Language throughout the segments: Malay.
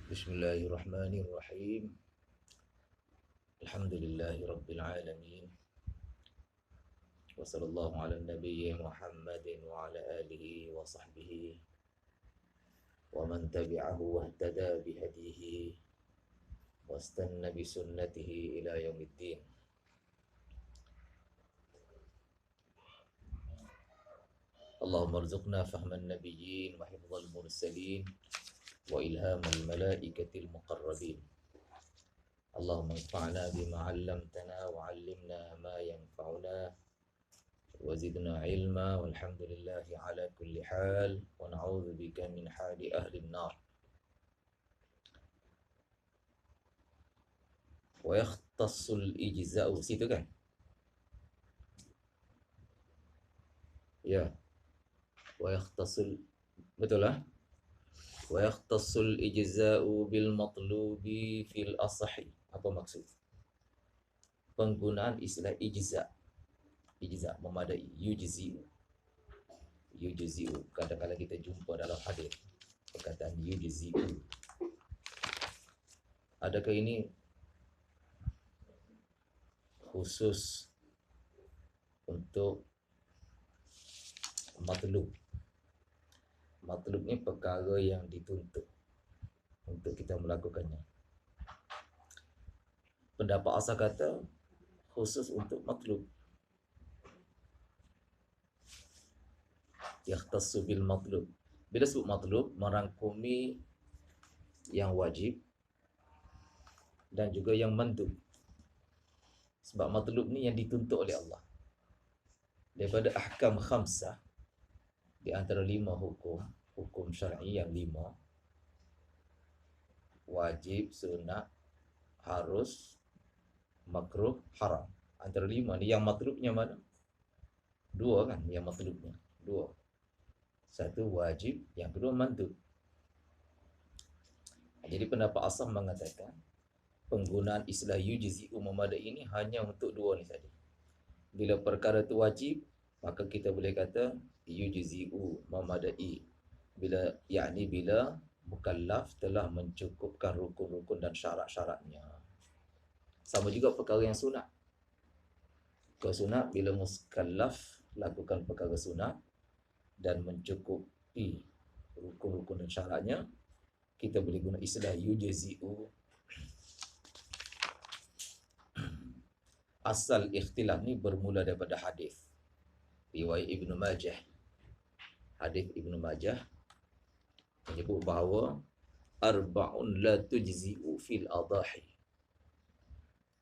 Bismillahirrahmanirrahim. Alhamdulillahi rabbil alamin. Wa sallallahu ala nabiyyi Muhammadin wa ala alihi wa sahbihi wa man tabi'ahu wa ihtada bihadihi wa istanna bi sunnatihi ila yaumiddin. Allahumma arzuqna fahman nabiyyin wa hifdzal mursalin wa ilhamal malaikatil muqarrabin. Allahumma anfa'na bima 'allamtana wa 'allimna ma yanfa'una wa zidna ilma walhamdulillahi ala kulli hal wa na'udzu bika min hali ahli an-nar. Wa yakhtassul ijza'u, situ kan? Ya. Wa yakhtassul, betul lah? Wa yakhtassul ijza'u bil matlubi fil asahi. Apa maksud? Penggunaan istilah ijza'. Ijza' memadai, yujzi'u. Yujzi'u. Kadang-kadang kita jumpa dalam hadis perkataan yujzi'u. Adakah ini khusus untuk matlub? Matlub ni perkara yang dituntut untuk kita melakukannya. Pendapat asal kata khusus untuk matlub. Yakhtassu bil matlub. Bila sebut matlub, merangkumi yang wajib dan juga yang mandub. Sebab matlub ni yang dituntut oleh Allah. Daripada ahkam khamsah, di antara 5 hukum syar'i yang 5, wajib, sunat, harus, makruh, haram. Antara 5 ni yang matlubnya mana? 2 kan yang matlubnya. 2. Satu wajib, yang kedua mandub. Jadi pendapat asal mengatakan penggunaan istilah yujzi'u memadai ini hanya untuk 2 ni saja. Bila perkara itu wajib, maka kita boleh kata yujzi'u memadai. Bila mukallaf telah mencukupkan rukun-rukun dan syarat-syaratnya. Sama juga perkara yang sunat. Perkara sunat, bila mukallaf lakukan perkara sunat dan mencukupi rukun-rukun dan syaratnya, kita boleh guna istilah yujzi'u. Asal ikhtilaf ni bermula daripada hadis riwayat Ibnu Majah. Hadis Ibnu Majah menyebut bahawa arba'un la tujzi'u fil adahi.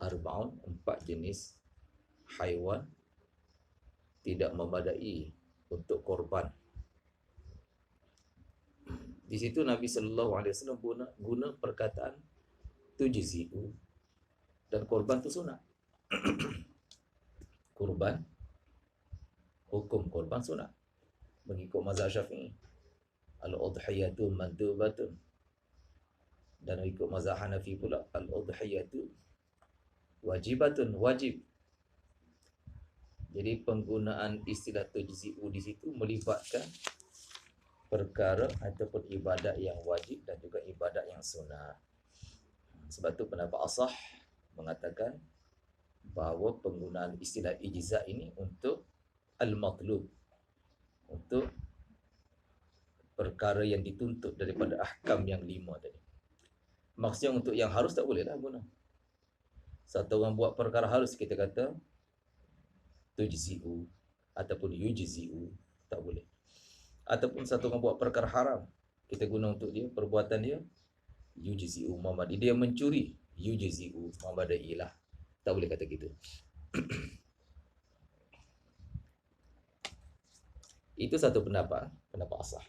Arba'un, 4 jenis haiwan tidak memadai untuk korban. Di situ Nabi sallallahu alaihi wasallam guna perkataan tujzi'u, dan korban tu sunat. Kurban, hukum korban sunat mengikut mazhab Syafi'i. Al-udhiyatu mandubatun, dan mengikut mazhab Hanafi pula al-udhiyatu wajibatun, wajib. Jadi penggunaan istilah tujzi'u di situ melibatkan perkara ataupun ibadat yang wajib dan juga ibadat yang sunat. Sebab tu pendapat asah mengatakan bahawa penggunaan istilah ijza' ini untuk al-matlub, untuk perkara yang dituntut daripada ahkam yang 5 tadi. Maksudnya untuk yang harus tak boleh lah guna. Satu orang buat perkara harus, kita kata tujzi'u ataupun yujzi'u, tak boleh. Ataupun satu orang buat perkara haram, kita guna untuk dia, perbuatan dia yujzi'u memadai. Dia mencuri, yujzi'u memadai lah. Tak boleh kata gitu. Itu satu pendapat asah.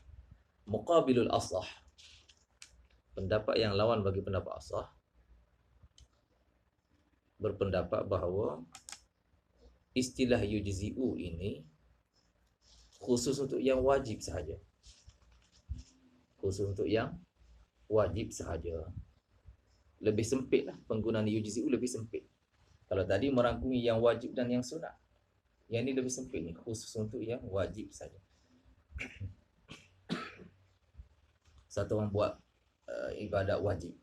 Muqabilul asah, pendapat yang lawan bagi pendapat asah, berpendapat bahawa istilah yujzi'u ini khusus untuk yang wajib sahaja. Khusus untuk yang wajib sahaja. Lebih sempit lah, penggunaan yujzi'u lebih sempit. Kalau tadi merangkumi yang wajib dan yang sunat, yang ini lebih sempit ni, khusus untuk yang wajib saja. Satu orang buat ibadat wajib.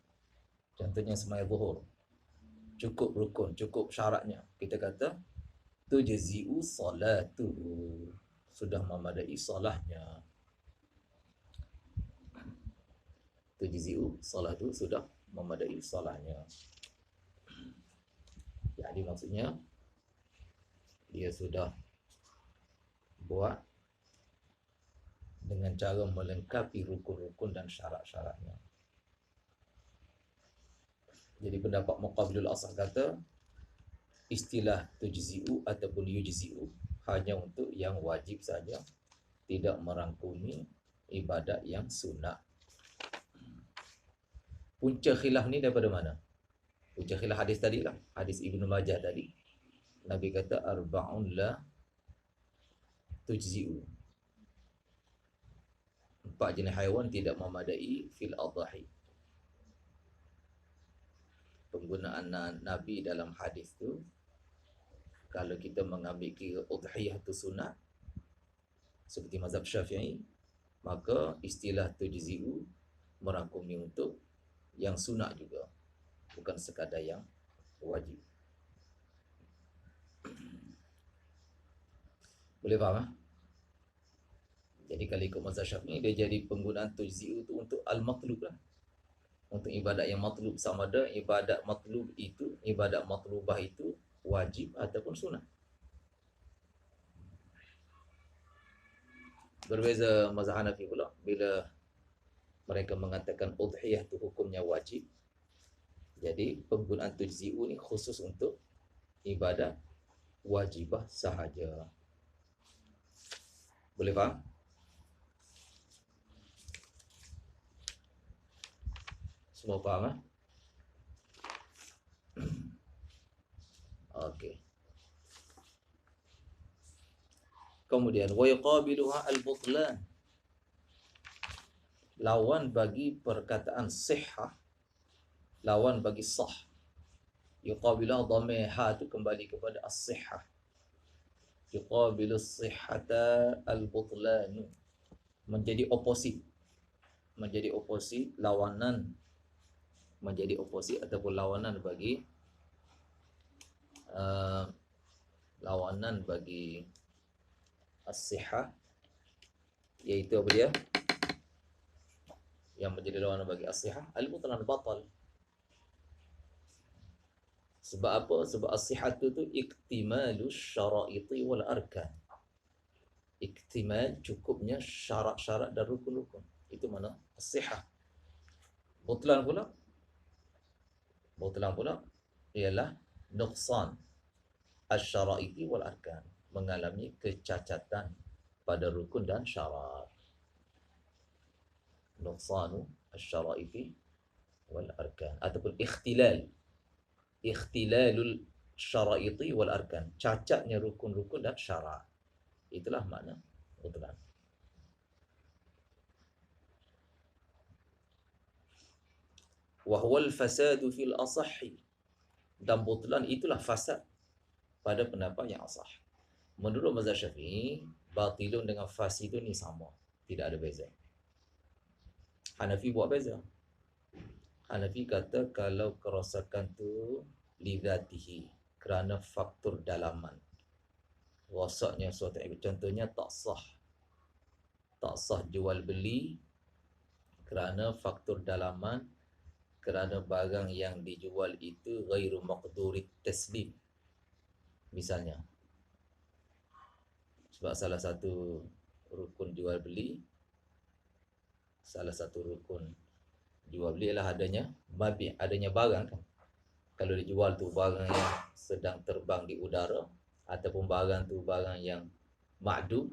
Contohnya sembahyang zuhur, cukup rukun, cukup syaratnya. Kita kata tujzi'u salatuhu, sudah memadai salahnya. Tujzi'u salatu, sudah memadai salahnya. Jadi maksudnya dia sudah buat dengan cara melengkapi rukun-rukun dan syarat-syaratnya. Jadi pendapat Muqabilul Asah kata istilah tujzi'u ataupun yujzi'u hanya untuk yang wajib saja, tidak merangkumi ibadat yang sunnah. Punca khilaf ni daripada mana? Punca khilaf hadis tadi lah, hadis Ibnu Majah tadi. Nabi kata arba'un la tujzi'u, 4 jenis haiwan tidak memadai fil adhahi. Penggunaan Nabi dalam hadis tu, kalau kita mengambil kira udhiyah tu sunat seperti mazhab Syafi'i, maka istilah tujzi'u merangkumi untuk yang sunat juga, bukan sekadar yang wajib. Boleh faham? Jadi kalau ikut mazhab Syafi'i, dia jadi penggunaan tujzi'u tu untuk al-matlub lah, untuk ibadat yang matlub, sama ada ibadat matlub itu, ibadat matlubah itu wajib ataupun sunat. Berbeza mazhab Hanafi pula, bila mereka mengatakan udhiyah itu hukumnya wajib, jadi penggunaan tujzi'u ni khusus untuk ibadat wajibah sahaja. Boleh faham? Semua faham? Okey. Kemudian wa yuqabiluha al-butlan, lawan bagi perkataan sihah, lawan bagi sah. Yuqabiluha dhamir ha tu kembali kepada as-sihah. Yuqabilu as-sihhata al-butlan, menjadi oposit, menjadi oposit, lawanan, menjadi oposit ataupun lawanan bagi lawanan bagi as-sihah, iaitu apa dia? Yang menjadi lawanan bagi as-sihah, al-butlan, batal. Sebab apa? Sebab as-sihah tu iktimalus syara'iti wal arkan. Iktimal, cukupnya syarat-syarat dan rukun-rukun. Itu mana? As-sihah. Butlan pula ialah nuqsan asy-syara'iti wal arkan, mengalami kecacatan pada rukun dan syarat. Nuqsanu asy-syara'iti wal arkan, ataupun ikhtilalul syara'iti wal arkan, cacatnya rukun-rukun dan syarat. Itulah makna butlan. Wa huwal fasadu fil asahhi, dan butlan itulah fasad pada pendapat yang asah. Menurut mazhab Syafi'i, batilun dengan fasidun ni sama, tidak ada beza. Hanafi buat beza. Hanafi kata kalau kerosakan tu lidatihi, kerana faktor dalaman, rosaknya suatu ibadat, contohnya tak sah jual beli kerana faktor dalaman, kerana barang yang dijual itu ghairu maqdurit taslim, misalnya. Sebab salah satu rukun jual beli, adalah adanya mabi', adanya barang kan. Kalau dijual tu barang yang sedang terbang di udara, ataupun barang tu barang yang ma'dum,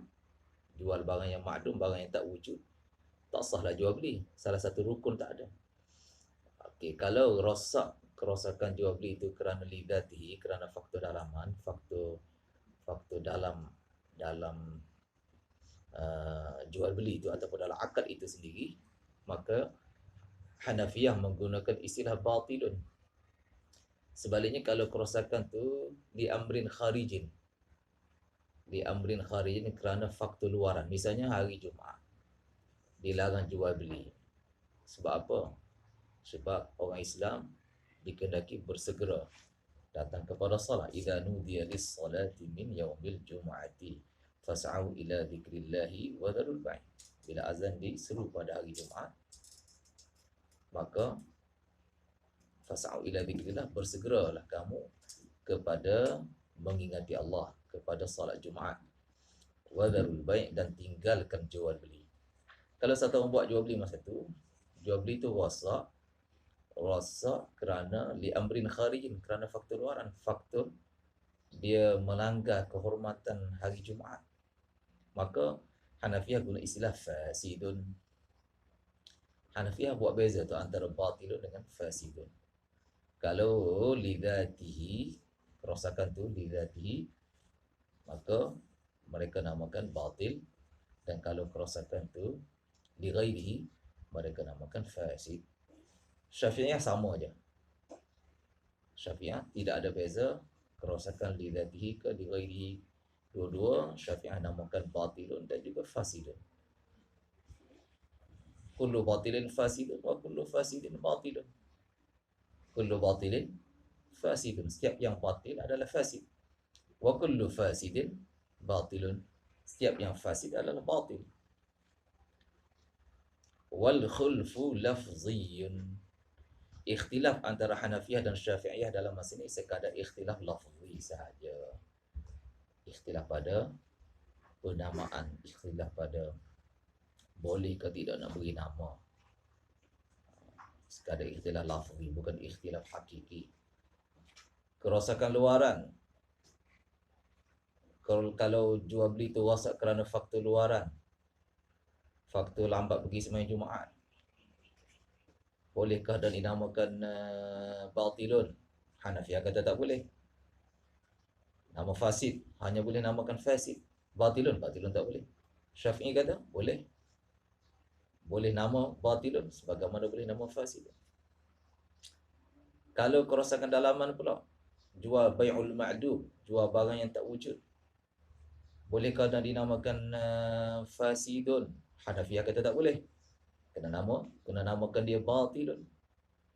jual barang yang ma'dum, barang yang tak wujud, tak sahlah jual beli. Salah satu rukun tak ada. Okey, kalau kerosakan jual beli itu kerana lidatihi, kerana faktor dalaman, faktor dalam jual beli itu ataupun dalam akad itu sendiri, maka Hanafiyah menggunakan istilah batilun. Sebaliknya kalau kerosakan tu di amrin kharijin kerana faktor luaran, misalnya hari Jumaat dilarang jual beli, Sebab apa? Sebab orang Islam dikehendaki bersegera datang kepada salat. Idza nudiya lis-salati min yaumil jumu'ati fas'au ila dzikrillahi wa dzarul bai'. Bila azan diseru pada hari Jumaat, maka fas'au ila dzikrillah, bersegeralah kamu kepada mengingati Allah, kepada salat Jumaat. Wa dzarul bai', dan tinggalkan jual beli. Kalau satu orang buat jual beli masa tu, jual beli tu rosak kerana li amrin kharijin, kerana faktor luaran, faktor dia melanggar kehormatan hari Jumaat, maka Hanafiyah guna istilah fasidun. Hanafiyah buat beza tu antara batilun dengan fasidun. Kalau lidatihi, kerosakan tu lidatihi, maka mereka namakan batil, dan kalau kerosakan tu li ghairihi, mereka namakan fasid. Syafi'iyah sama aja. Syafi'iyah tidak ada beza kerosakan li dzatihi ke li ghairihi. Dua-dua Syafi'iyah namakan batilun dan juga fasidun. Kullu batilin fasidun wa kullu fasidin batilun. Kullu batilin fasidun, setiap yang batil adalah fasid. Wa kullu fasidin batilun, setiap yang fasid adalah batil. Wal khulfu lafziyun. Ikhtilaf antara Hanafiyah dan Syafi'iyah dalam masa ini sekadar ikhtilaf lafzi sahaja. Ikhtilaf pada penamaan, ikhtilaf pada boleh ke tidak nak beri nama. Sekadar ikhtilaf lafzi, bukan ikhtilaf hakiki. Kerosakan luaran, kalau jual beli itu rosak kerana faktor luaran, faktor lambat pergi sembahyang Jumaat, bolehkah dan dinamakan batilun? Hanafiyah kata tak boleh. Nama fasid hanya boleh namakan fasid. Batilun tak boleh. Syafi'i kata boleh. Boleh nama batilun sebagaimana boleh nama fasid. Kalau kerosakan dalaman pula, jual bai'ul ma'dum, jual barang yang tak wujud, bolehkah dan dinamakan fasidun? Hanafiyah kata tak boleh. Kena namakan dia batilun.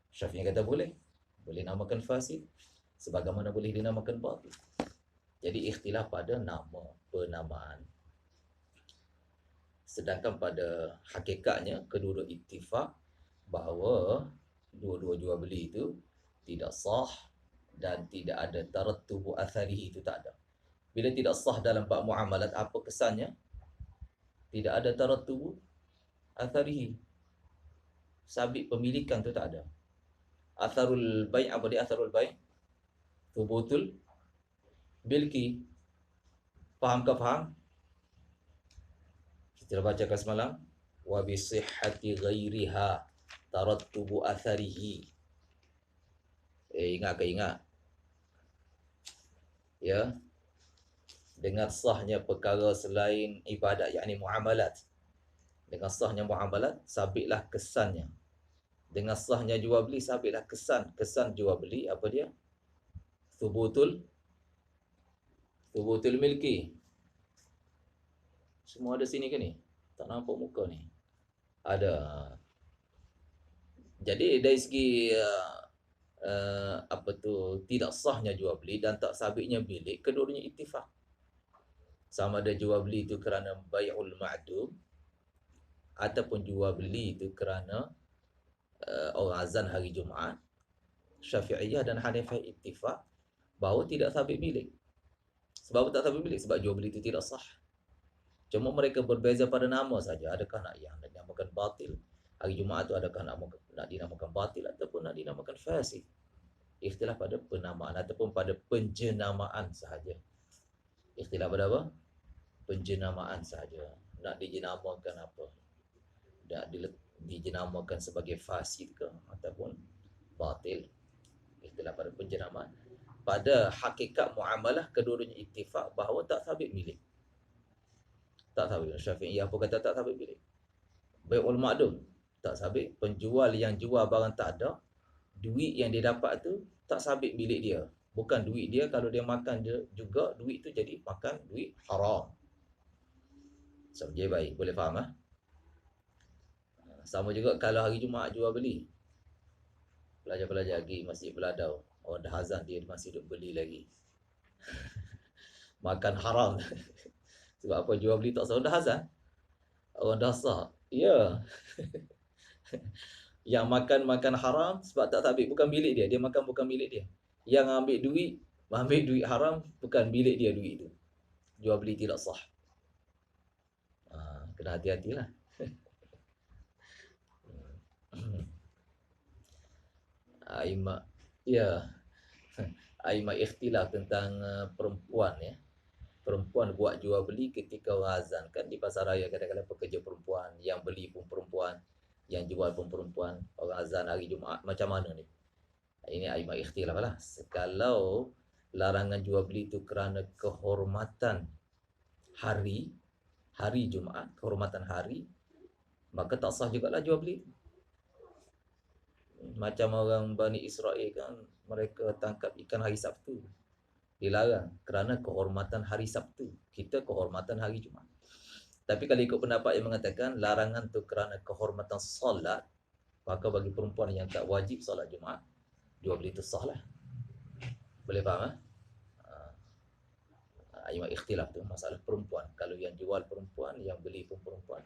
Syafi'i kata boleh. Boleh namakan fasid sebagaimana boleh dinamakan batil. Jadi ikhtilaf pada nama, penamaan. Sedangkan pada hakikatnya kedua-dua ittifaq bahawa dua-dua jual beli itu tidak sah dan tidak ada tarattubu atharihi, itu tak ada. Bila tidak sah dalam bab muamalat, apa kesannya? Tidak ada tarattubu atharihi. Sabit pemilikan tu tak ada. Atharul bai', apa dia atharul bai'? Thubutul milki. Faham ke faham? Kita bacakan semalam. Wa bi sihhati ghairiha tarattubu atharihi. Ingat ke ingat? Ya. Dengan sahnya perkara selain ibadat, yakni muamalat. Dengan sahnya muamalat, sabitlah kesannya. Dengan sahnya jual beli, sabitlah kesan jual beli, apa dia? Thubutul milki. Semua ada sini ke ni? Tak nampak muka ni. Ada. Jadi dari segi tidak sahnya jual beli dan tak sabitnya bilik, kedua-duanya ittifaq. Sama ada jual beli itu kerana bai'ul ma'dum ataupun jual beli itu kerana orang azan hari Jumaat, Syafi'iyah dan Hanafiyah ittifaq bahawa tidak sabit bilik. Sebab tak sabit bilik? Sebab jual beli itu tidak sah. Cuma mereka berbeza pada nama saja. Adakah nak dinamakan batil hari Jumaat itu, adakah nak dinamakan batil ataupun nak dinamakan fasid. Ikhtilaf pada penamaan ataupun pada penjenamaan sahaja. Ikhtilaf pada apa? Penjenamaan sahaja. Nak dijenamakan apa? Nak dijenamakan sebagai fasid ke ataupun batil. Ikhtilaf pada penjenamaan. Pada hakikat muamalah, kedua-duanya ittifaq bahawa tak sabit milik. Tak sabit. Syafi'iyah apa kata tak sabit milik? Bai'ul ma'dum tak sabit. Penjual yang jual barang tak ada, duit yang dia dapat tu tak sabit milik dia. Bukan duit dia, kalau dia makan dia juga, duit tu jadi makan duit haram. So, jadi baik. Boleh faham? Sama juga kalau hari Jumaat jual beli. Pelajar-pelajar pergi Masjid Beladau. Orang dah azan dia masih duduk beli lagi. Makan haram. Sebab apa jual beli tak sah dah azan? Orang dah sah. Ya. Yang makan haram sebab tak sabit bukan milik dia. Dia makan bukan milik dia. Yang ambil duit haram bukan milik dia duit itu. Jual beli tidak sah. Kena hati-hatilah. Aimah, ya, aimah ikhtilaf tentang perempuan ya. Perempuan buat jual beli ketika orang azan. Kan di pasar raya kadang-kadang pekerja perempuan, yang beli pun perempuan, yang jual pun perempuan. Orang azan hari Jumaat macam mana ni? Ini aimah ikhtilaf lah. Kalau larangan jual beli itu kerana kehormatan hari Jumaat, kehormatan hari, maka tak sah jugalah jual beli. Macam orang Bani Israel kan, mereka tangkap ikan hari Sabtu. Dilarang kerana kehormatan hari Sabtu. Kita kehormatan hari Jumaat. Tapi kalau ikut pendapat yang mengatakan larangan tu kerana kehormatan solat, maka bagi perempuan yang tak wajib solat Jumaat, jual beli itu sah lah. Boleh faham? Ayat ikhtilaf tu masalah perempuan. Kalau yang jual perempuan, yang beli pun perempuan,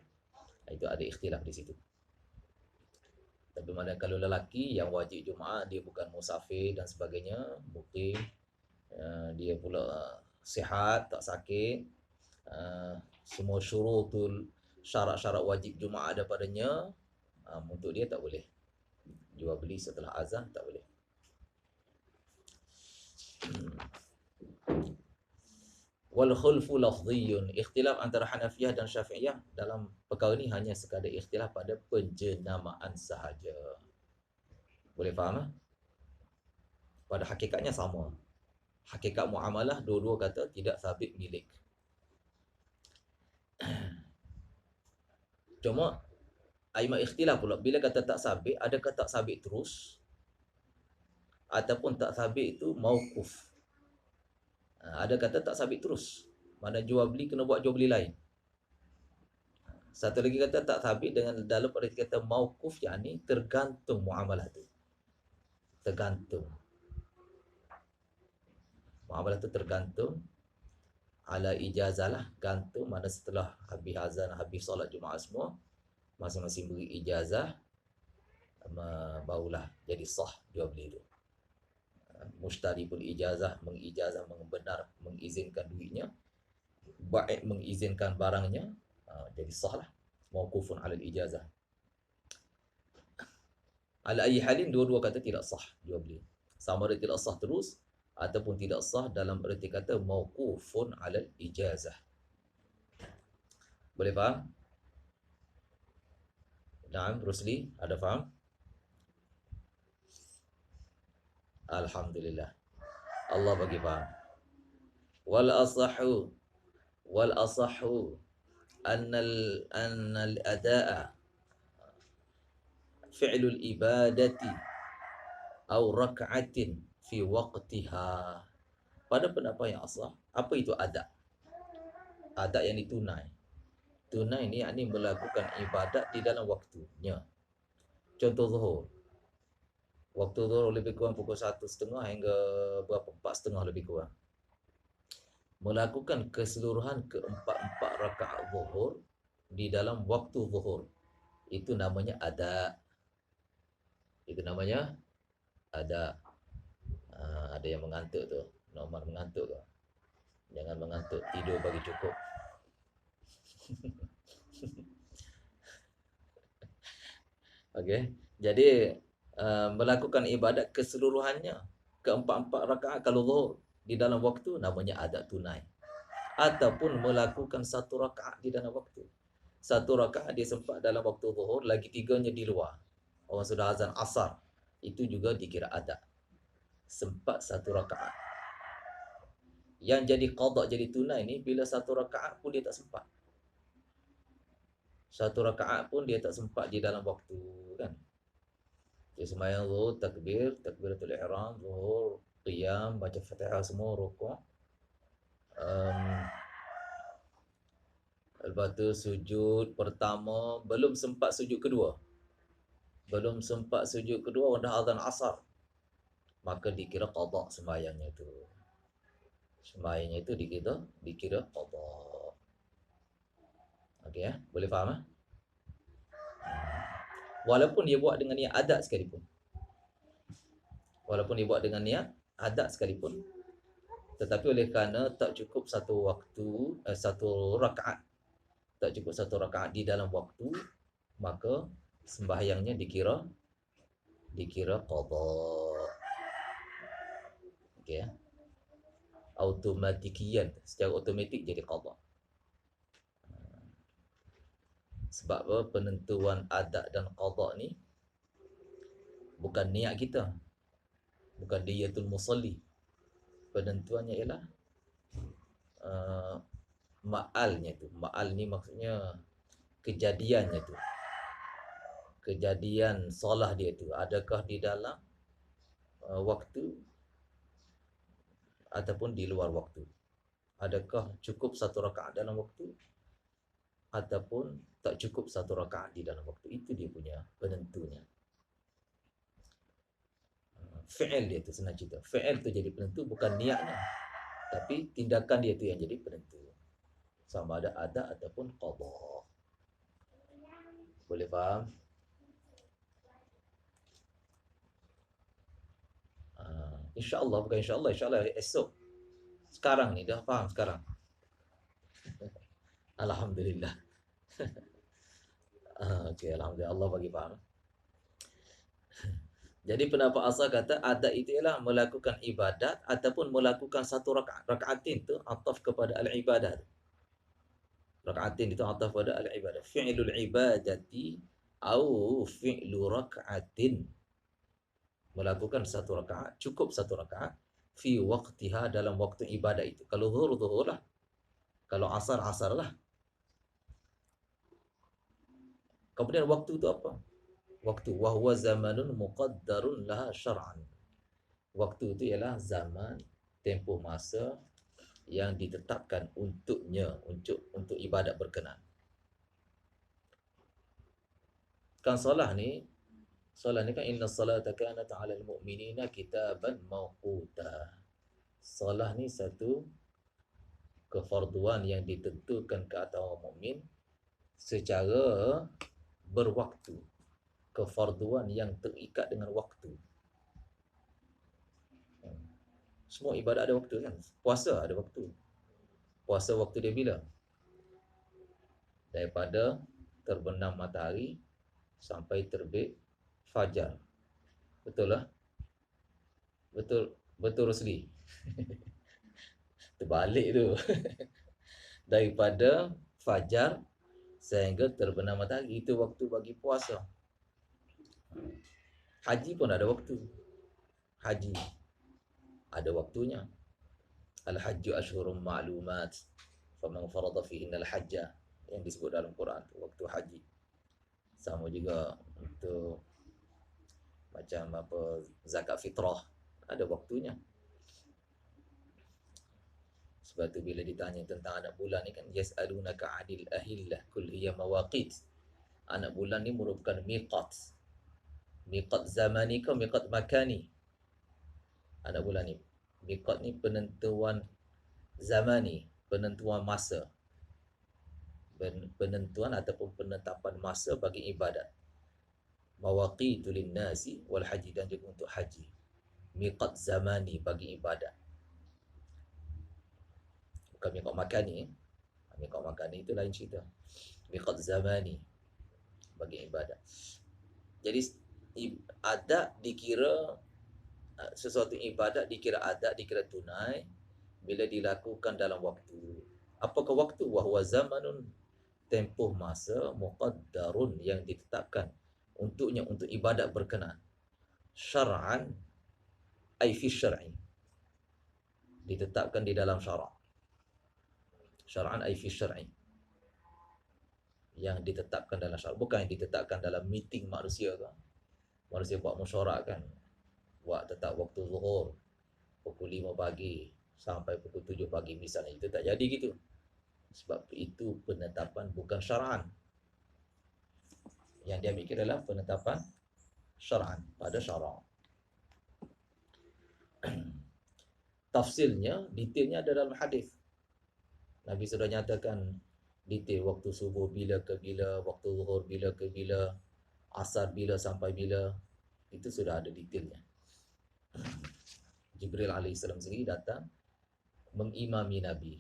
itu ada ikhtilaf di situ. Tapi mana kalau lelaki yang wajib Jumaat, dia bukan musafir dan sebagainya, mungkin dia pula sihat, tak sakit, semua syurutul syarat-syarat wajib Jumaat ada padanya, untuk dia tak boleh jual beli setelah azan, tak boleh. Wal khulfu lafdhiyun, ikhtilaf antara Hanafiyah dan Syafi'iyah dalam perkara ini hanya sekadar ikhtilaf pada penjenamaan sahaja. Boleh faham? Pada hakikatnya sama. Hakikat muamalah dua-dua kata tidak sabit milik. Cuma aimah ikhtilaf pula bila kata tak sabit, adakah tak sabit terus ataupun tak sabit itu mauquf. Ada kata tak sabit terus. Mana jual beli kena buat jual beli lain. Satu lagi kata tak sabit dengan dalam arti kata mauquf, yakni tergantung muamalah tu. Tergantung. Muamalah tu tergantung ala ijazah lah, gantung mana setelah habis azan, habis solat Jumaat semua, masing-masing beri ijazah, barulah jadi sah jual beli itu. Mushtari pun ijazah, mengijazah, membenar, mengizinkan duitnya, baik mengizinkan barangnya, jadi sah lah, mauqufun alal ijazah. Ala ayyi halin, dua-dua kata tidak sah jual beli. Sama ada tidak sah terus ataupun tidak sah dalam erti kata mauqufun alal ijazah. Boleh faham? Naam, Rusli, ada faham? Alhamdulillah. Allah bagi faham. Wal asahu annal adaa fi'lul ibadati au rak'atin fi waqtiha. Pada pendapat yang asah, apa itu adat? Adat yang ditunai. Tunai ni yakni melakukan ibadat di dalam waktunya. Contoh zuhur. Waktu zuhur lebih kurang pukul 1.30 hingga berapa? 4.30 lebih kurang. Melakukan keseluruhan keempat-empat rakaat zuhur di dalam waktu zuhur. Itu namanya adat. Itu namanya adat. Ada yang mengantuk tu. Normal mengantuk tu. Jangan mengantuk, tidur bagi cukup. Okey. Jadi melakukan ibadat keseluruhannya, keempat-empat rakaat kalau zuhur di dalam waktu, namanya adat tunai. Ataupun melakukan satu rakaat di dalam waktu. Satu rakaat dia sempat dalam waktu zuhur, lagi tiganya di luar. Orang sudah azan asar, itu juga dikira adat. Sempat satu rakaat. Yang jadi qada, jadi tunai ni bila satu rakaat pun dia tak sempat. Satu rakaat pun dia tak sempat di dalam waktu, kan? Dia sembahyang zuhur, takbiratul ihram, zuhur, qiyam, baca Fatihah semua, rukuk. Lepas tu sujud pertama, belum sempat sujud kedua. belum sempat sujud kedua dah azan asar, maka dikira qada sembahyangnya itu. Sembahyangnya itu dikira qada. Okey ya, boleh faham ah? Walaupun dia buat dengan niat adat sekalipun. Walaupun dia buat dengan niat adat sekalipun, tetapi oleh kerana tak cukup satu waktu, satu rakaat, tak cukup satu rakaat di dalam waktu, maka sembahyangnya dikira qada. Okey ya. Automatikian, secara automatik jadi qada. Sebab apa? Penentuan adat dan qada ni bukan niat kita, bukan niyatul musalli. Penentuannya ialah uh, ma'alnya tu. Ma'al ni maksudnya kejadiannya tu. Kejadian solah dia tu adakah di dalam waktu ataupun di luar waktu. Adakah cukup satu rakaat dalam waktu ataupun tak cukup satu rakaat di dalam waktu. Itu dia punya penentunya. Fi'il dia tu senang cerita. Fi'il tu jadi penentu bukan niatnya, tapi tindakan dia tu yang jadi penentu. Sama ada adat ataupun qada. Boleh faham? InsyaAllah, bukan insyaAllah, insyaAllah esok. Sekarang ni dah faham sekarang. Alhamdulillah. Okey, Alhamdulillah Allah bagi faham. Jadi pendapat asal kata adat itu ialah melakukan ibadat ataupun melakukan satu rakaat. Rakaatin tu ataf kepada al-ibadat. Rakaatin itu ataf pada al-ibadah. Fi'lul ibadati au fi'lu rakaatin. Melakukan satu rakaat, cukup satu rakaat fi waqtiha, dalam waktu ibadah itu. Kalau zuhur, zuhur lah. Kalau asar, asar lah. Kemudian waktu itu apa? Waktu wahwa zamanun muqaddarun laha syar'an. Waktu itu ialah zaman, tempoh masa yang ditetapkan untuknya, untuk ibadat berkenaan. Kan solat ni kan inna salata kanat 'alal mu'minina kitaban mawquta. Solat ni satu kefarduan yang ditentukan ke atas orang mukmin secara berwaktu. Kefarduan yang terikat dengan waktu. Semua ibadat ada waktu kan? Puasa ada waktu. Puasa waktu dia bila? Daripada terbenam matahari sampai terbit fajar. Betul lah? Betul, betul Rosli. Terbalik tu. Daripada fajar sehingga terbenam matahari, itu waktu bagi puasa. Haji pun ada waktu. Haji ada waktunya. Al-hajju ashhurum ma'lumat. Faman farada fihinna al-hajja, yang disebut dalam Quran, waktu haji. Sama juga untuk macam apa, zakat fitrah ada waktunya. Sebab tu bila ditanya tentang anak bulan ni kan, yas'alunaka 'anil ahillah kul hiya mawaqit. Anak bulan ni merupakan miqat. Miqat zamani ke miqat makani? Anak bulan ni, miqat ni penentuan zamani, penentuan masa. Penentuan ataupun penetapan masa bagi ibadat. Mawaqitu linnasi wal haji, dan juga untuk haji. Miqat zamani bagi ibadat. Bukan miqat makani. Miqat makani itu lain cerita. Miqat zamani bagi ibadat. Jadi adat dikira, sesuatu ibadat dikira adat, dikira tunai bila dilakukan dalam waktu. Apakah waktu? Wahwa zamanun, tempoh masa, muqaddarun, yang ditetapkan untuknya, untuk ibadat berkenaan. Syar'an ay fi syar'i, ditetapkan di dalam syarak. Syar'an ay fi syar'i, yang ditetapkan dalam syarak, bukan yang ditetapkan dalam meeting manusia kan. Manusia buat mesyuarat kan, buat tetap waktu zuhur pukul 5 pagi sampai pukul 7 pagi misalnya. Itu tak jadi gitu. Sebab itu penetapan bukan syar'an. Yang dia mikir adalah penetapan syar'an, pada syarak. Tafsilnya, detailnya ada dalam hadis. Nabi sudah nyatakan detail waktu subuh bila ke bila, waktu zuhur bila ke bila, asar bila sampai bila. Itu sudah ada detailnya. Jibril alaihissalam sendiri datang mengimami Nabi.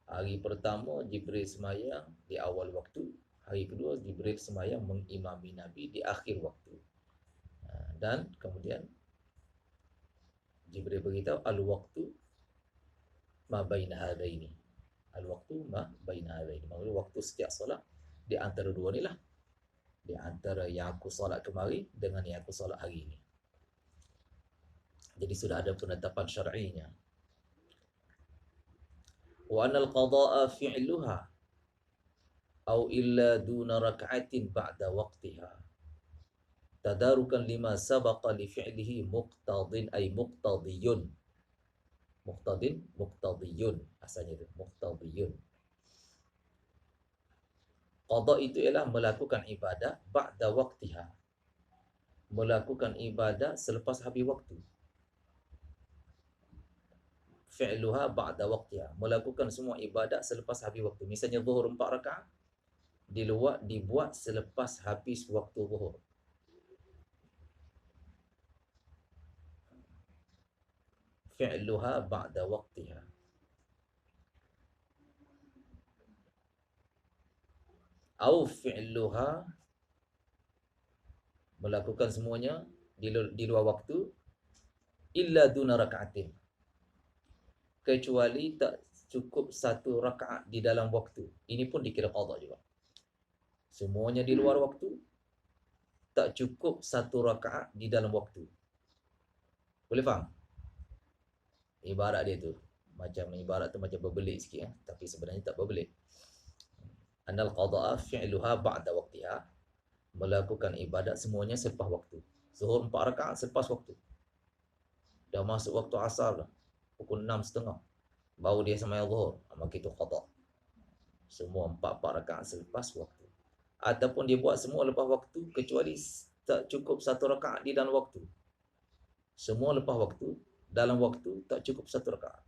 Hari pertama Jibril semayang di awal waktu, hari kedua Jibril semayang mengimami Nabi di akhir waktu. Dan kemudian Jibril beritahu al-waqtu ma baina hadaini. Al-waqtu ma baina hadaini. Maksudnya waktu setiap solat di antara dua ni lah. Di antara yang aku solat kemari dengan yang aku solat hari ini. Jadi sudah ada penetapan syar'inya. Wa anal qada'a fi'luha au illa duna rak'atin ba'da waqtiha. Tadarukan lima sabaqa li fi'lihi muqtadin ay muqtadiyun. Muqtadiyun. Asalnya itu muqtadiyun. Qada itu ialah melakukan ibadah ba'da waqtiha. Melakukan ibadah selepas habis waktu. Fi'luha ba'da waqtiha. Melakukan semua ibadat selepas habis waktu. Misalnya zuhur 4 rakaat dibuat selepas habis waktu zuhur. Fi'luha ba'da waqtiha. Au fi'luha, melakukan semuanya di luar waktu, illa duna raka'atin, kecuali tak cukup satu rakaat di dalam waktu. Ini pun dikira qada juga. Semuanya di luar waktu, tak cukup satu rakaat di dalam waktu. Boleh faham? Ibarat dia tu macam ibarat tu macam berbelit sikit, tapi sebenarnya tak berbelit. Anal qada'a fi'luha ba'da waqtiha, melakukan ibadat semuanya selepas waktu. Zuhur 4 rakaat selepas waktu. Dah masuk waktu asar dah, pukul 6.30 baru dia sembahyang zuhur, maka itu qada. Semua 4 rakaat selepas waktu. Ataupun dia buat semua lepas waktu kecuali tak cukup satu rakaat di dalam waktu. Semua lepas waktu, dalam waktu tak cukup satu rakaat.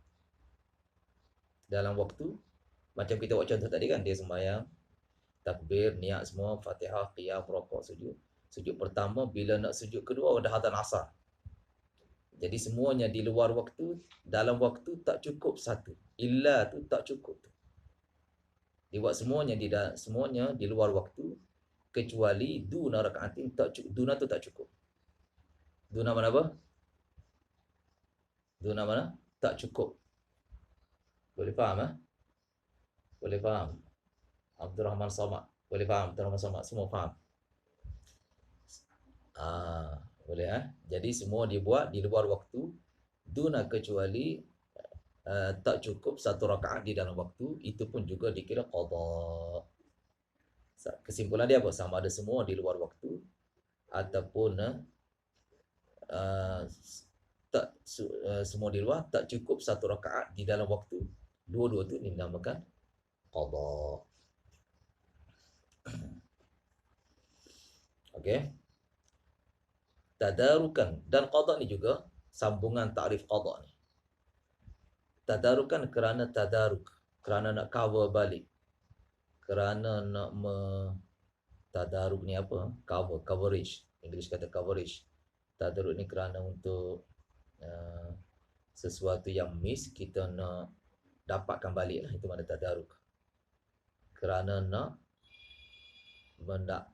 Dalam waktu, macam kita buat contoh tadi kan, dia sembahyang, takbir, niat semua, Fatihah, qiyam, rukuk, sujud. Sujud pertama, bila nak sujud kedua dah adzan asar. Jadi semuanya di luar waktu, dalam waktu tak cukup satu. Illa tu tak cukup tu. Dia buat semuanya di luar waktu kecuali duna rakaatin, tak cukup. Duna tu tak cukup. Duna mana apa? Duna mana? Tak cukup. Boleh faham Boleh faham? Abdul Rahman Samad. Boleh faham? Abdul Rahman Samad semua faham? Boleh Jadi semua dibuat di luar waktu, duna kecuali tak cukup satu rakaat di dalam waktu, itu pun juga dikira qada. Kesimpulan dia apa? Sama ada semua di luar waktu ataupun semua di luar, tak cukup satu rakaat di dalam waktu. Dua-dua tu dinamakan qada. Okey. Tadarukan, dan qada ni juga sambungan takrif qada ni. Tadarukan kerana tadaruk, kerana nak cover balik, kerana nak tadaruk ni apa? Coverage. English kata coverage. Tadaruk ni kerana untuk sesuatu yang miss, kita nak dapatkan balik lah. Itu mana tadaruk. Kerana nak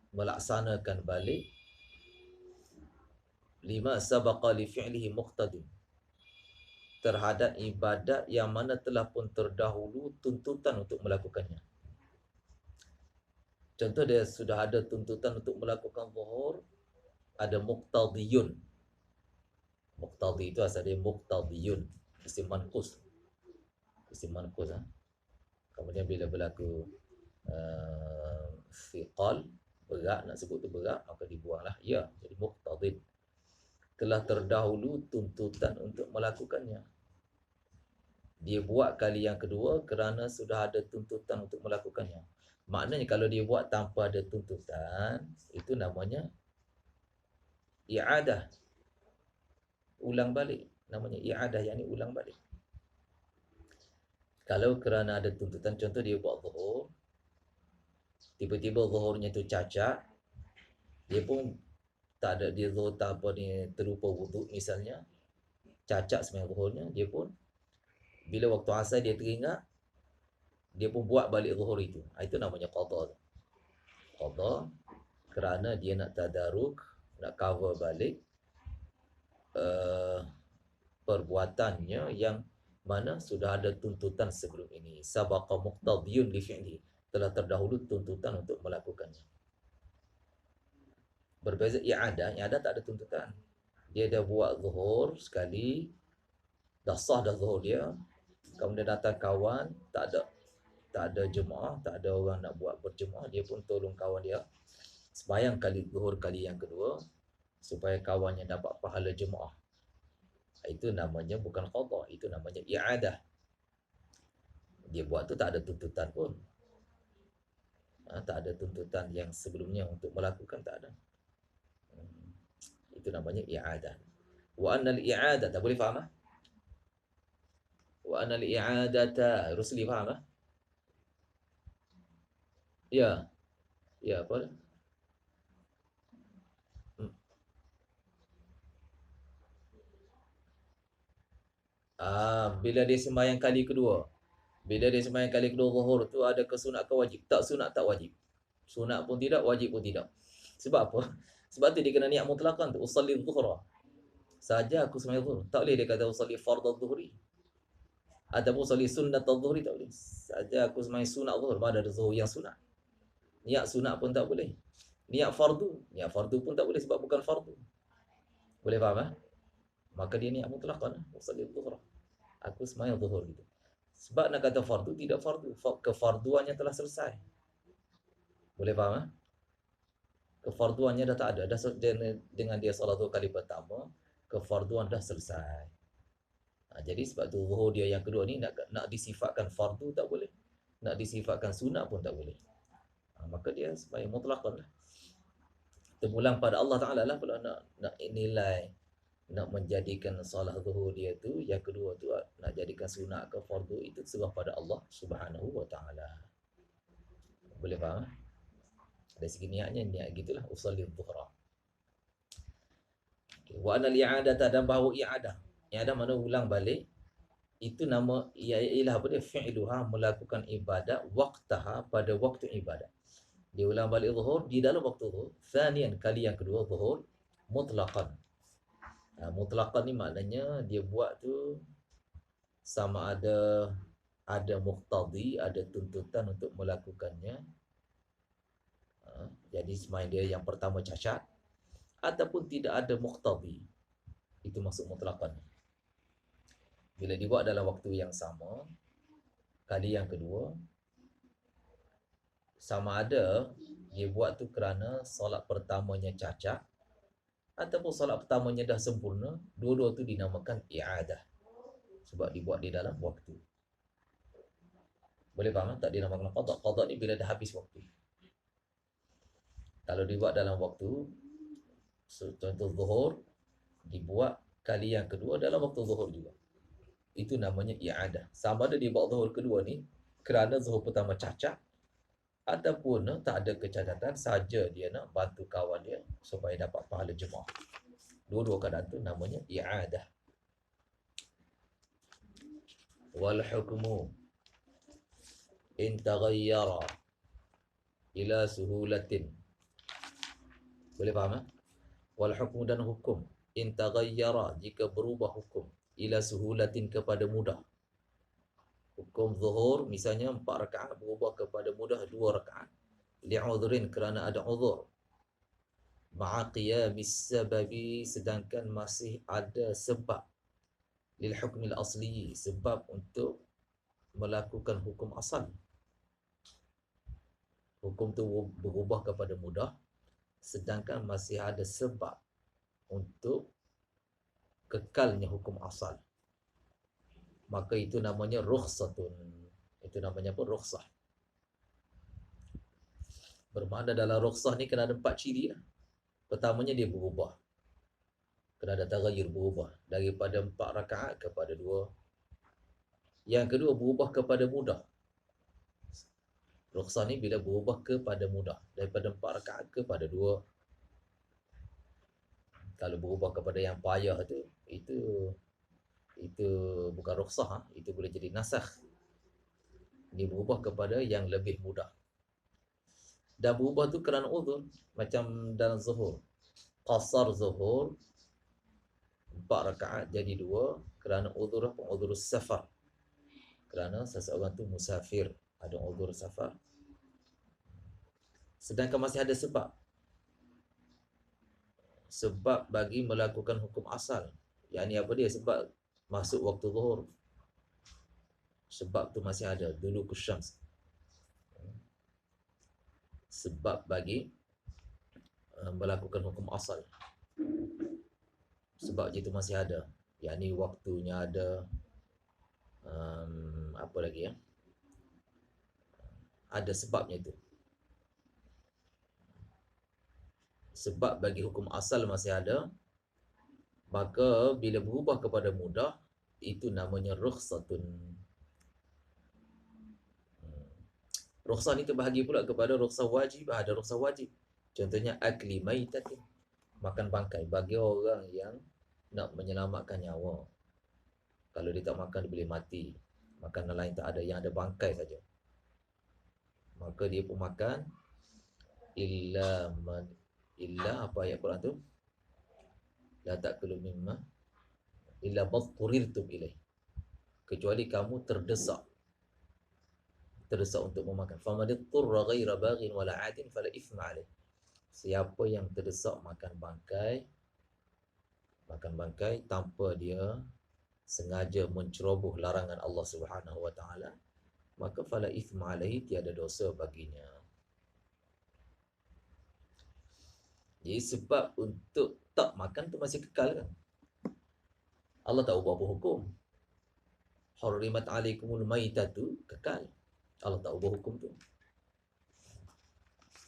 melaksanakan balik lima sabaqa li fi'lihi muqtadin, terhadap ibadat yang mana telah pun terdahulu tuntutan untuk melakukannya. Contoh, dia sudah ada tuntutan untuk melakukan zuhur, ada muqtadiyun. Muqtadi itu asal dia muqtadiyun, isim manqus. Kemudian bila berlaku thiqal, berat, nak sebut tu berat, maka dibuanglah ya, jadi muqtadin. Telah terdahulu tuntutan untuk melakukannya. Dia buat kali yang kedua kerana sudah ada tuntutan untuk melakukannya. Maknanya kalau dia buat tanpa ada tuntutan, itu namanya i'adah, ulang balik. Namanya i'adah, yakni ulang balik. Kalau kerana ada tuntutan, contoh dia buat zuhur, tiba-tiba zuhurnya tu cacat, dia pun tak ada, dia zuhur tak apa ni, terlupa wuduk misalnya, cacat sembahyang zuhurnya, dia pun bila waktu asar dia teringat, dia pun buat balik zuhur itu. Itu namanya qada. Qada kerana dia nak tadaruk, nak cover balik perbuatannya yang mana sudah ada tuntutan sebelum ini. Sabaqa muqtadiyun li fi'li, telah terdahulu tuntutan untuk melakukannya. Berbeza i'adah, i'adah tak ada tuntutan. Dia dah buat zuhur sekali, dah sah dah zuhur dia, kemudian datang kawan, tak ada jemaah, tak ada orang nak buat berjemaah, dia pun tolong kawan dia sembahyang kali zuhur kali yang kedua supaya kawannya dapat pahala jemaah. Itu namanya bukan qada, itu namanya i'adah. Dia buat tu tak ada tuntutan pun. Tak ada tuntutan yang sebelumnya untuk melakukan, tak ada. Itu namanya i'adah. Wa annal i'adah, tak boleh faham? Wa annal i'adata, Rusli faham? Ya. Ya, apa? Bila dia sembahyang kali kedua. Bila dia sembahyang kali kedua zuhur tu ada kesunat ke wajib? Tak sunat, tak wajib. Sunat pun tidak, wajib pun tidak. Sebab apa? Sebab tu dia kena niat mutlaqan tu, usalli dhuhra. Saja aku sembahyang zuhur. Tak boleh dia kata usalli fardhu dhuhri. Ataupun usalli sunnat dhuhri, tak boleh. Saja aku sembahyang sunat zuhur, mana ada zuhur yang sunat. Niat sunat pun tak boleh. Niat fardu pun tak boleh sebab bukan fardu. Boleh faham? Maka dia niat mutlaqan, usalli dhuhra. Aku sembahyang zuhur gitu. Sebab nak kata fardu, tidak fardu. Kefarduannya telah selesai. Boleh faham? Kefarduannya dah tak ada. Dengan dia salat zuhur kali pertama, kefarduan dah selesai. Jadi sebab tu zuhur dia yang kedua ni nak disifatkan fardu tak boleh. Nak disifatkan sunat pun tak boleh. Maka dia sembahyang mutlaqan lah. Terpulang pada Allah Ta'ala lah kalau nak nilai, nak menjadikan salat zuhur dia tu, yang kedua tu nak jadikan sunat ke fardu, itu serah pada Allah Subhanahu wa Ta'ala. Boleh faham? Dari segi niatnya, niat gitulah, usalli dhuhra. Wa anal i'adata, dan bahawa i'adah. I'adah mana ulang balik. Itu nama ialah apa dia? Fi'luha, melakukan ibadat, waqtaha, pada waktu ibadat. Dia ulang balik zuhur di dalam waktu zuhur. Thanian, kali yang kedua zuhur, mutlaqan. Mutlaqan ni maknanya dia buat tu sama ada muqtadi, ada tuntutan untuk melakukannya. Jadi sembahyang dia yang pertama cacat, ataupun tidak ada muqtadi. Itu maksud mutlaqan. Bila dibuat dalam waktu yang sama, kali yang kedua, sama ada dia buat tu kerana solat pertamanya cacat, ataupun solat pertamanya dah sempurna, dua-dua tu dinamakan i'adah. Sebab dibuat di dalam waktu. Boleh faham? Tak dinamakan qada. Qada ni bila dah habis waktu. Kalau dibuat dalam waktu, contoh zuhur, dibuat kali yang kedua dalam waktu zuhur juga. Itu namanya i'adah. Sama ada dia buat zuhur kedua ni kerana zuhur pertama cacat, ataupun tak ada kecacatan, saja dia nak bantu kawan dia supaya dapat pahala jemaah. Dua-dua keadaan tu namanya i'adah. Wal hukmu in taghayyara ila suhulatin. Boleh faham? Wal hukmu, dan hukum, in taghayyara, jika berubah hukum, ila suhulatin, kepada mudah. Hukum zuhur misalnya 4 rakaat berubah kepada mudah 2 rakaat. Li'udhrin, kerana ada uzur. Ma'a qiyamis sababi, sedangkan masih ada sebab. Lil hukmil asli, sebab untuk melakukan hukum asal. Hukum tu berubah kepada mudah, sedangkan masih ada sebab untuk kekalnya hukum asal. Maka itu namanya rukhsatun. Itu namanya apa? Rukhsah. Bermakna dalam rukhsah ni kena ada 4 ciri lah. Pertamanya dia berubah. Kena ada tagayyur, berubah daripada 4 rakaat kepada 2. Yang kedua, berubah kepada mudah. Rukhsah ni bila berubah kepada mudah, daripada 4 rakaat kepada 2. Kalau berubah kepada yang payah tu, itu bukan rukhsah, itu boleh jadi nasakh. Dia berubah kepada yang lebih mudah. Dan berubah tu kerana uzur, macam dalam zuhur. Qasar zuhur 4 rakaat jadi 2 kerana uzur apa? Uzur safar. Kerana seseorang tu musafir, ada uzur safar. Sedangkan masih ada sebab. Sebab bagi melakukan hukum asal. Yang ni apa dia? Sebab masuk waktu zuhur. Sebab tu masih ada, dulu kusyams. Sebab bagi melakukan hukum asal. Sebab itu masih ada. Yang ni waktunya ada. Apa lagi ya? Ada sebabnya itu. Sebab bagi hukum asal masih ada. Maka bila berubah kepada mudah, itu namanya rukhsatun. Rukhsah ni terbahagi pula kepada rukhsah wajib. Ada rukhsah wajib. Contohnya akli maitatin, makan bangkai bagi orang yang nak menyelamatkan nyawa. Kalau dia tak makan, dia boleh mati. Makanan lain tak ada, yang ada bangkai saja. Maka dia pun makan. Illa apa ayat Quran tu? La ta'kulu mimma illa badturirtum ilaih. Kecuali kamu terdesak untuk memakan. Famaditturra ghaira baghin wala 'adin fala ithma 'alaih. Siapa yang terdesak makan bangkai tanpa dia sengaja menceroboh larangan Allah Subhanahu wa taala, maka fala ithma 'alaihi, tiada dosa baginya. Jadi sebab untuk tak makan tu masih kekal kan? Allah tak ubah hukum. Hurrimat 'alaikumul maitatu, kekal. Allah tak ubah hukum tu.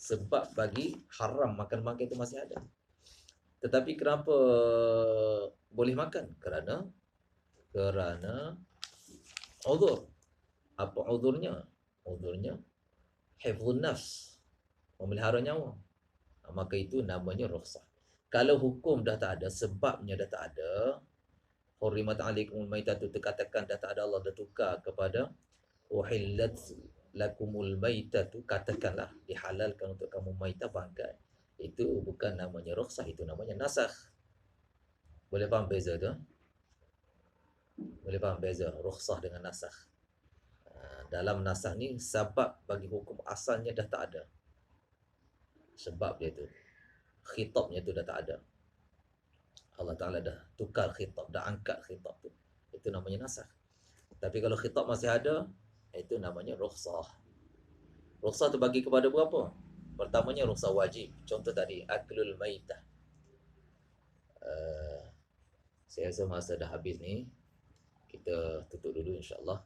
Sebab bagi haram makan bangkai itu masih ada. Tetapi kenapa boleh makan? Kerana uzur. Apa uzurnya? Uzurnya hifdzun nafs, memelihara nyawa. Maka itu namanya rukhsah. Kalau hukum dah tak ada, sebabnya dah tak ada, hurrimat 'alaikumul maitatu, katakan dah tak ada, Allah dah tukar kepada uhillat lakumul maitatu, katakanlah dihalalkan untuk kamu maitah, bangkai. Itu bukan namanya rukhsah, itu namanya nasakh. Boleh faham beza tu? Boleh faham beza rukhsah dengan nasakh? Dalam nasakh ni, sebab bagi hukum asalnya dah tak ada. Sebab dia tu, khitabnya tu dah tak ada. Allah Ta'ala dah tukar khitab, dah angkat khitab tu. Itu namanya nasakh. Tapi kalau khitab masih ada, itu namanya rukhsah. Rukhsah tu bagi kepada berapa? Pertamanya rukhsah wajib. Contoh tadi, aklul maitah. Saya rasa masa dah habis ni. Kita tutup dulu insya-Allah.